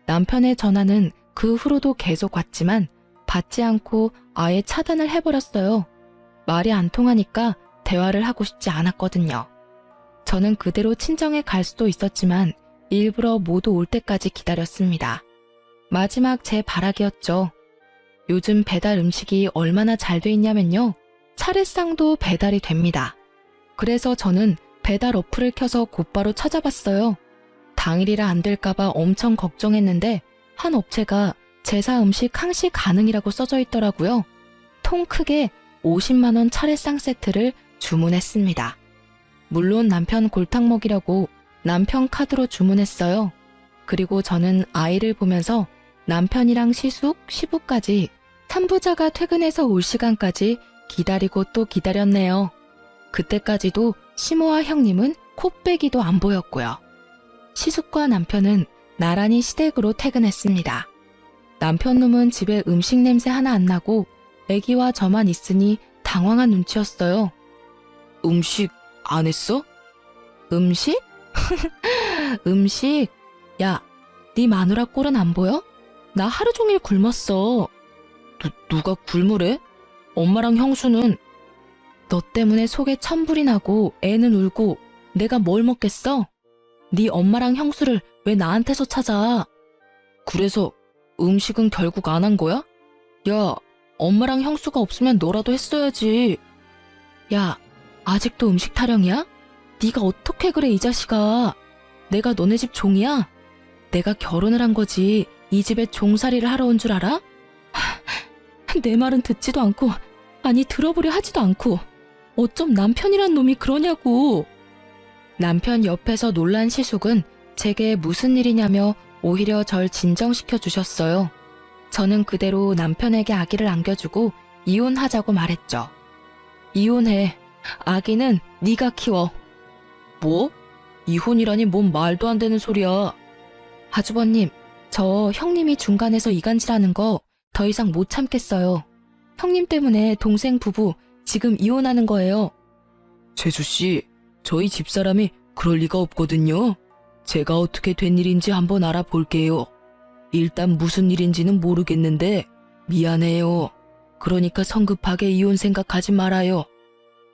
남편의 전화는 그 후로도 계속 왔지만 받지 않고 아예 차단을 해버렸어요. 말이 안 통하니까 대화를 하고 싶지 않았거든요. 저는 그대로 친정에 갈 수도 있었지만 일부러 모두 올 때까지 기다렸습니다. 마지막 제 바라기였죠. 요즘 배달 음식이 얼마나 잘 돼 있냐면요. 차례상도 배달이 됩니다. 그래서 저는 배달 어플을 켜서 곧바로 찾아봤어요. 당일이라 안 될까봐 엄청 걱정했는데 한 업체가 제사 음식 항시 가능이라고 써져 있더라고요. 통 크게 50만 원 차례상 세트를 주문했습니다. 물론 남편 골탕 먹이려고 남편 카드로 주문했어요. 그리고 저는 아이를 보면서 남편이랑 시숙, 시부까지 산부자가 퇴근해서 올 시간까지 기다리고 또 기다렸네요. 그때까지도 시모와 형님은 코빼기도 안 보였고요. 시숙과 남편은 나란히 시댁으로 퇴근했습니다. 남편 놈은 집에 음식 냄새 하나 안 나고 애기와 저만 있으니 당황한 눈치였어요. 음식 안 했어? 음식? 음식? 야, 네 마누라 꼴은 안 보여? 나 하루 종일 굶었어. 누가 굶으래? 엄마랑 형수는. 너 때문에 속에 천불이 나고 애는 울고 내가 뭘 먹겠어? 네 엄마랑 형수를 왜 나한테서 찾아? 그래서 음식은 결국 안 한 거야? 야, 엄마랑 형수가 없으면 너라도 했어야지. 야, 아직도 음식 타령이야? 네가 어떻게 그래 이 자식아. 내가 너네 집 종이야? 내가 결혼을 한 거지 이 집에 종살이를 하러 온 줄 알아? 내 말은 듣지도 않고 아니 들어보려 하지도 않고 어쩜 남편이란 놈이 그러냐고. 남편 옆에서 놀란 시숙은 제게 무슨 일이냐며 오히려 절 진정시켜 주셨어요. 저는 그대로 남편에게 아기를 안겨주고 이혼하자고 말했죠. 이혼해. 아기는 네가 키워. 뭐? 이혼이라니 뭔 말도 안 되는 소리야. 아주버님, 저 형님이 중간에서 이간질하는 거 더 이상 못 참겠어요. 형님 때문에 동생 부부 지금 이혼하는 거예요. 재수씨, 저희 집사람이 그럴 리가 없거든요. 제가 어떻게 된 일인지 한번 알아볼게요. 일단 무슨 일인지는 모르겠는데 미안해요. 그러니까 성급하게 이혼 생각하지 말아요.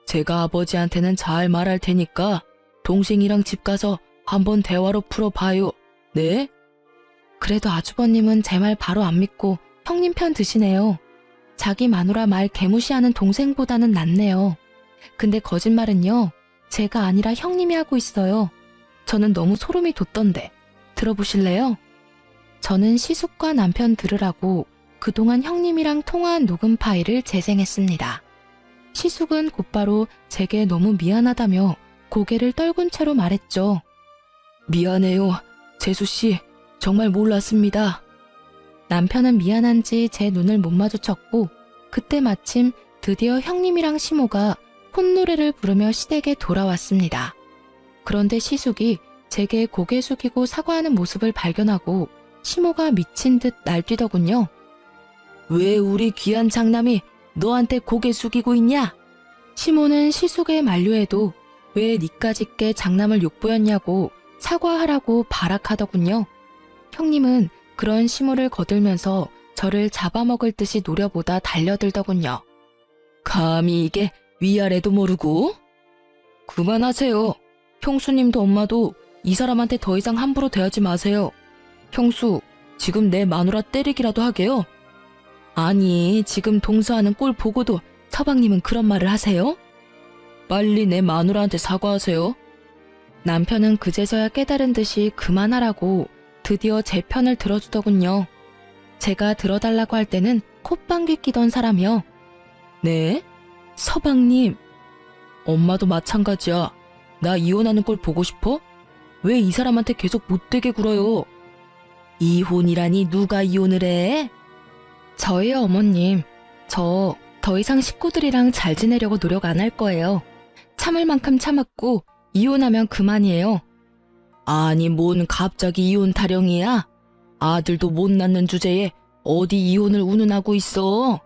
제가 아버지한테는 잘 말할 테니까 동생이랑 집 가서 한번 대화로 풀어봐요. 네? 그래도 아주버님은 제 말 바로 안 믿고 형님 편 드시네요. 자기 마누라 말 개무시하는 동생보다는 낫네요. 근데 거짓말은요. 제가 아니라 형님이 하고 있어요. 저는 너무 소름이 돋던데. 들어보실래요? 저는 시숙과 남편 들으라고 그동안 형님이랑 통화한 녹음 파일을 재생했습니다. 시숙은 곧바로 제게 너무 미안하다며 고개를 떨군 채로 말했죠. 미안해요. 재수씨, 정말 몰랐습니다. 남편은 미안한지 제 눈을 못 마주쳤고 그때 마침 드디어 형님이랑 시모가 혼노래를 부르며 시댁에 돌아왔습니다. 그런데 시숙이 제게 고개 숙이고 사과하는 모습을 발견하고 시모가 미친 듯 날뛰더군요. 왜 우리 귀한 장남이 너한테 고개 숙이고 있냐? 시모는 시숙의 만류에도 왜 니까짓게 장남을 욕보였냐고 사과하라고 발악하더군요. 형님은 그런 시모를 거들면서 저를 잡아먹을 듯이 노려보다 달려들더군요. 감히 이게 위아래도 모르고? 그만하세요. 형수님도 엄마도 이 사람한테 더 이상 함부로 대하지 마세요. 형수, 지금 내 마누라 때리기라도 하게요? 아니, 지금 동서하는 꼴 보고도 서방님은 그런 말을 하세요? 빨리 내 마누라한테 사과하세요. 남편은 그제서야 깨달은 듯이 그만하라고 드디어 제 편을 들어주더군요. 제가 들어달라고 할 때는 콧방귀 끼던 사람이요. 네? 서방님. 엄마도 마찬가지야. 나 이혼하는 걸 보고 싶어? 왜 이 사람한테 계속 못되게 굴어요? 이혼이라니 누가 이혼을 해? 저희 어머님, 저 더 이상 식구들이랑 잘 지내려고 노력 안 할 거예요. 참을 만큼 참았고 이혼하면 그만이에요. 아니 뭔 갑자기 이혼 타령이야? 아들도 못 낳는 주제에 어디 이혼을 운운하고 있어?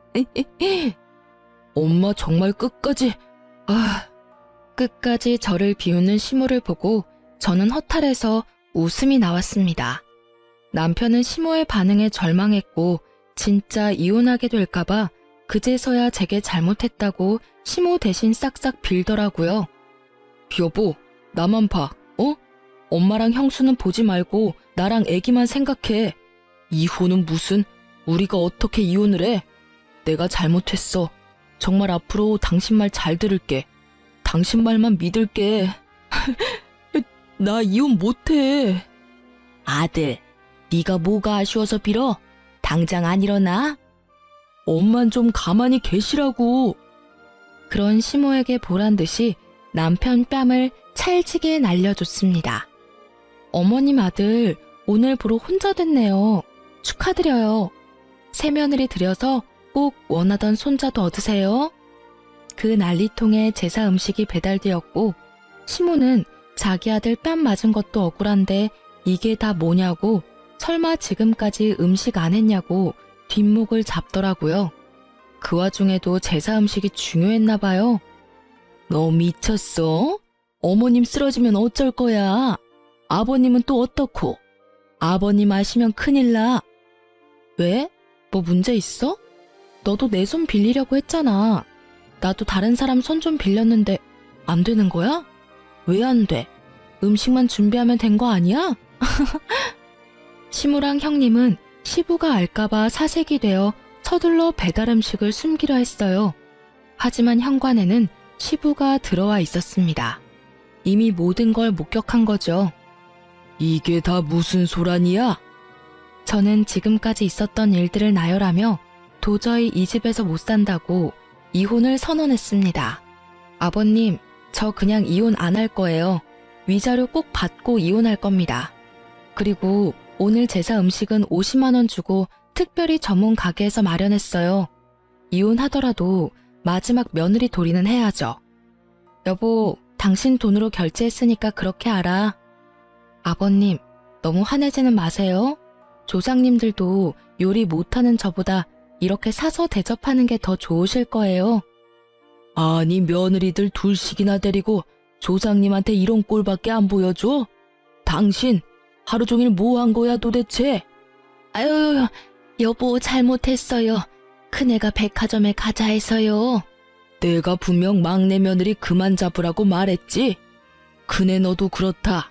엄마 정말 끝까지 끝까지 저를 비웃는 시모를 보고 저는 허탈해서 웃음이 나왔습니다. 남편은 시모의 반응에 절망했고 진짜 이혼하게 될까봐 그제서야 제게 잘못했다고 시모 대신 싹싹 빌더라고요. 여보 나만 봐 어? 엄마랑 형수는 보지 말고 나랑 애기만 생각해. 이혼은 무슨 우리가 어떻게 이혼을 해? 내가 잘못했어. 정말 앞으로 당신 말 잘 들을게. 당신 말만 믿을게. 나 이혼 못해. 아들, 네가 뭐가 아쉬워서 빌어? 당장 안 일어나? 엄만 좀 가만히 계시라고. 그런 시모에게 보란 듯이 남편 뺨을 찰지게 날려줬습니다. 어머님 아들 오늘 부로 혼자 됐네요. 축하드려요. 새며느리 들여서 꼭 원하던 손자도 얻으세요. 그 난리통에 제사 음식이 배달되었고 시모는 자기 아들 뺨 맞은 것도 억울한데 이게 다 뭐냐고 설마 지금까지 음식 안 했냐고 뒷목을 잡더라고요. 그 와중에도 제사 음식이 중요했나 봐요. 너 미쳤어? 어머님 쓰러지면 어쩔 거야? 아버님은 또 어떻고? 아버님 아시면 큰일 나. 왜? 뭐 문제 있어? 너도 내 손 빌리려고 했잖아. 나도 다른 사람 손 좀 빌렸는데 안 되는 거야? 왜 안 돼? 음식만 준비하면 된 거 아니야? 시무랑 형님은 시부가 알까봐 사색이 되어 서둘러 배달 음식을 숨기려 했어요. 하지만 현관에는 시부가 들어와 있었습니다. 이미 모든 걸 목격한 거죠. 이게 다 무슨 소란이야? 저는 지금까지 있었던 일들을 나열하며 도저히 이 집에서 못 산다고 이혼을 선언했습니다. 아버님, 저 그냥 이혼 안 할 거예요. 위자료 꼭 받고 이혼할 겁니다. 그리고 오늘 제사 음식은 50만 원 주고 특별히 전문 가게에서 마련했어요. 이혼하더라도 마지막 며느리 도리는 해야죠. 여보, 당신 돈으로 결제했으니까 그렇게 알아. 아버님, 너무 화내지는 마세요. 조상님들도 요리 못하는 저보다 이렇게 사서 대접하는 게 더 좋으실 거예요. 아니 며느리들 둘씩이나 데리고 조상님한테 이런 꼴밖에 안 보여줘? 당신 하루 종일 뭐 한 거야 도대체? 아유, 여보 잘못했어요. 큰애가 백화점에 가자 해서요. 내가 분명 막내 며느리 그만 잡으라고 말했지? 큰애 너도 그렇다.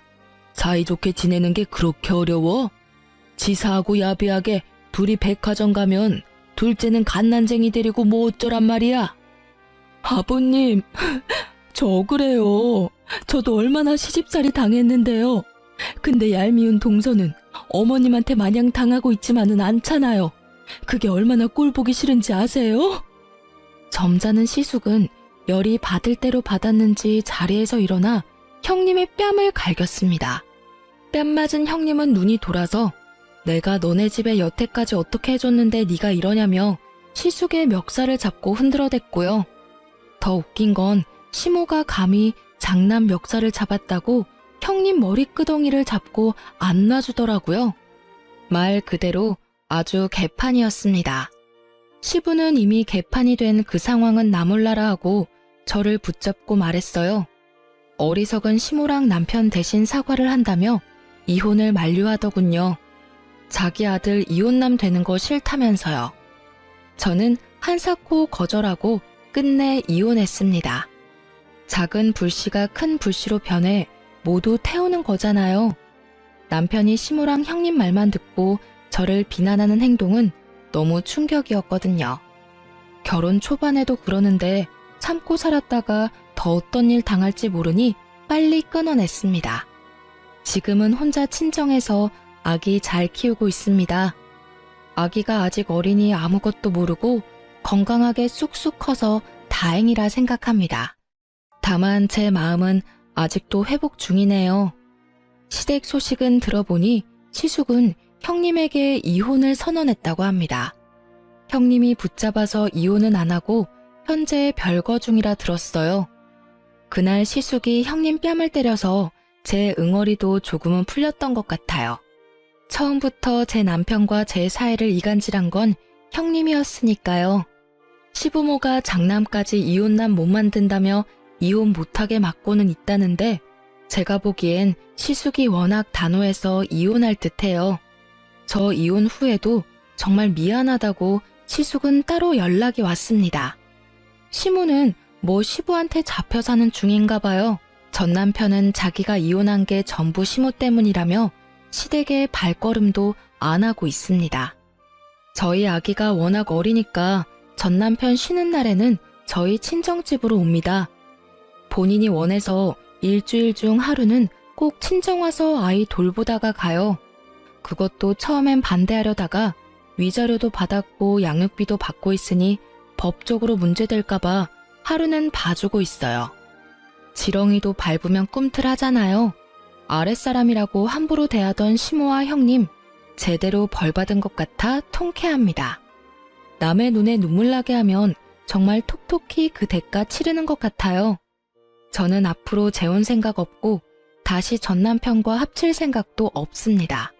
사이좋게 지내는 게 그렇게 어려워? 지사하고 야비하게 둘이 백화점 가면 둘째는 갓난쟁이 데리고 뭐 어쩌란 말이야? 아버님, 저 억울해요. 저도 얼마나 시집살이 당했는데요. 근데 얄미운 동서는 어머님한테 마냥 당하고 있지만은 않잖아요. 그게 얼마나 꼴보기 싫은지 아세요? 점잖은 시숙은 열이 받을 대로 받았는지 자리에서 일어나 형님의 뺨을 갈겼습니다. 뺨 맞은 형님은 눈이 돌아서 내가 너네 집에 여태까지 어떻게 해줬는데 네가 이러냐며 시숙의 멱살을 잡고 흔들어댔고요. 더 웃긴 건 시모가 감히 장남 멱살을 잡았다고 형님 머리끄덩이를 잡고 안 놔주더라고요. 말 그대로 아주 개판이었습니다. 시부는 이미 개판이 된 그 상황은 나몰라라 하고 저를 붙잡고 말했어요. 어리석은 시모랑 남편 대신 사과를 한다며 이혼을 만류하더군요. 자기 아들 이혼남 되는 거 싫다면서요. 저는 한사코 거절하고 끝내 이혼했습니다. 작은 불씨가 큰 불씨로 변해 모두 태우는 거잖아요. 남편이 시모랑 형님 말만 듣고 저를 비난하는 행동은 너무 충격이었거든요. 결혼 초반에도 그러는데 참고 살았다가 더 어떤 일 당할지 모르니 빨리 끊어냈습니다. 지금은 혼자 친정에서 아기 잘 키우고 있습니다. 아기가 아직 어리니 아무것도 모르고 건강하게 쑥쑥 커서 다행이라 생각합니다. 다만 제 마음은 아직도 회복 중이네요. 시댁 소식은 들어보니 시숙은 형님에게 이혼을 선언했다고 합니다. 형님이 붙잡아서 이혼은 안 하고 현재 별거 중이라 들었어요. 그날 시숙이 형님 뺨을 때려서 제 응어리도 조금은 풀렸던 것 같아요. 처음부터 제 남편과 제 사이를 이간질한 건 형님이었으니까요. 시부모가 장남까지 이혼남 못 만든다며 이혼 못하게 막고는 있다는데 제가 보기엔 시숙이 워낙 단호해서 이혼할 듯해요. 저 이혼 후에도 정말 미안하다고 시숙은 따로 연락이 왔습니다. 시모는 뭐 시부한테 잡혀 사는 중인가 봐요. 전 남편은 자기가 이혼한 게 전부 시모 때문이라며 시댁의 발걸음도 안 하고 있습니다. 저희 아기가 워낙 어리니까 전 남편 쉬는 날에는 저희 친정집으로 옵니다. 본인이 원해서 일주일 중 하루는 꼭 친정 와서 아이 돌보다가 가요. 그것도 처음엔 반대하려다가 위자료도 받았고 양육비도 받고 있으니 법적으로 문제될까봐 하루는 봐주고 있어요. 지렁이도 밟으면 꿈틀하잖아요. 아랫사람이라고 함부로 대하던 시모와 형님, 제대로 벌받은 것 같아 통쾌합니다. 남의 눈에 눈물 나게 하면 정말 톡톡히 그 대가 치르는 것 같아요. 저는 앞으로 재혼 생각 없고 다시 전 남편과 합칠 생각도 없습니다.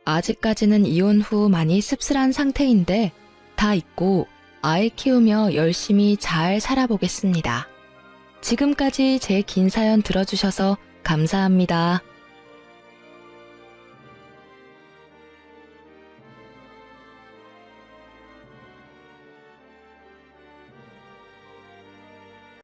아직까지는 이혼 후 많이 씁쓸한 상태인데 다 잊고 아이 키우며 열심히 잘 살아보겠습니다. 지금까지 제 긴 사연 들어주셔서 감사합니다.